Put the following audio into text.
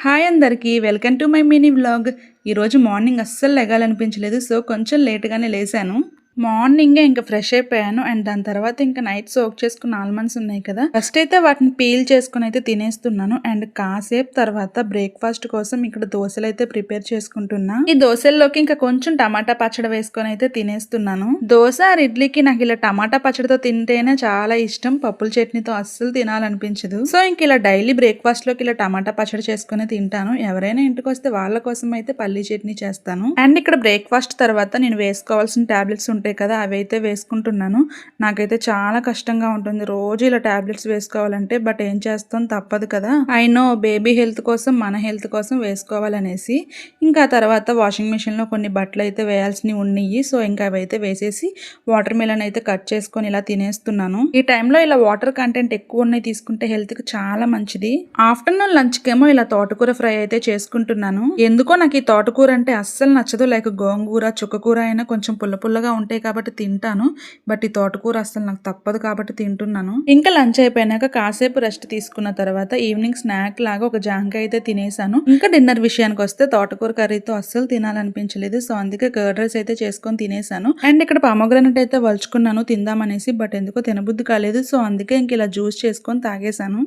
Hi అందరికీ welcome to my mini vlog. ఈరోజు morning అస్సలు లెగాలనిపించలేదు. సో కొంచెం లేట్గానే లేసాను. మార్నింగే ఇంకా ఫ్రెష్ అయిపోయాను. అండ్ దాని తర్వాత ఇంకా నైట్ సోక్ చేసుకున్న ఆల్మండ్స్ ఉన్నాయి కదా, ఫస్ట్ అయితే వాటిని పీల్ చేసుకుని అయితే తినేస్తున్నాను. అండ్ కాసేపు తర్వాత బ్రేక్ఫాస్ట్ కోసం ఇక్కడ దోశలు అయితే ప్రిపేర్ చేసుకుంటున్నా. ఈ దోశల్లోకి ఇంకా కొంచెం టమాటా పచ్చడి వేసుకొని అయితే తినేస్తున్నాను. దోశ ఆర్ ఇడ్లీకి నాకు ఇలా టమాటా పచ్చడితో తింటేనే చాలా ఇష్టం. పప్పుల చట్నీతో అస్సలు తినాలనిపించదు. సో ఇంక ఇలా డైలీ బ్రేక్ఫాస్ట్ లోకి ఇలా టమాటా పచ్చడి చేసుకుని తింటాను. ఎవరైనా ఇంటికి వస్తే వాళ్ళ కోసం అయితే పల్లీ చట్నీ చేస్తాను. అండ్ ఇక్కడ బ్రేక్ఫాస్ట్ తర్వాత నేను వేసుకోవాల్సిన టాబ్లెట్స్ ఉంటాయి కదా, అవి అయితే వేసుకుంటున్నాను. నాకైతే చాలా కష్టంగా ఉంటుంది రోజు ఇలా టాబ్లెట్స్ వేసుకోవాలంటే. బట్ ఏం చేస్తాం, తప్పదు కదా. ఐ నో బేబీ హెల్త్ కోసం, మన హెల్త్ కోసం వేసుకోవాలనేసి ఇంకా తర్వాత వాషింగ్ మిషన్ లో కొన్ని బట్టలు అయితే వేయాల్సినవి ఉన్నాయి. సో ఇంకా అవి అయితే వేసేసి వాటర్ మిలన్ అయితే కట్ చేసుకొని ఇలా తినేస్తున్నాను. ఈ టైంలో ఇలా వాటర్ కంటెంట్ ఎక్కువ ఉన్నాయి తీసుకుంటే హెల్త్ కి చాలా మంచిది. ఆఫ్టర్నూన్ లంచ్ కేమో ఇలా తోటకూర ఫ్రై అయితే చేసుకుంటున్నాను. ఎందుకో నాకు ఈ తోటకూర అంటే అస్సలు నచ్చదు. లైక్ గోంగూర, చుక్కకూర అయినా కొంచెం పుల్ల పుల్లగా ఉంటాయి కాబట్టి తింటాను. బట్ ఈ తోటకూర అసలు నాకు తప్పదు కాబట్టి తింటున్నాను. ఇంకా లంచ్ అయిపోయినాక కాసేపు రెస్ట్ తీసుకున్న తర్వాత ఈవినింగ్ స్నాక్ లాగా ఒక జాంకాయ అయితే తినేసాను. ఇంకా డిన్నర్ విషయానికి వస్తే తోటకూర కర్రీతో అస్సలు తినాలనిపించలేదు. సో అందుకే కర్డ్ రైస్ అయితే చేసుకొని తినేసాను. అండ్ ఇక్కడ పామోగ్రానైట్ అయితే వలుచుకున్నాను తిందామనేసి. బట్ ఎందుకో తినబుద్ధి కాలేదు. సో అందుకే ఇంక ఇలా జ్యూస్ చేసుకొని తాగేసాను.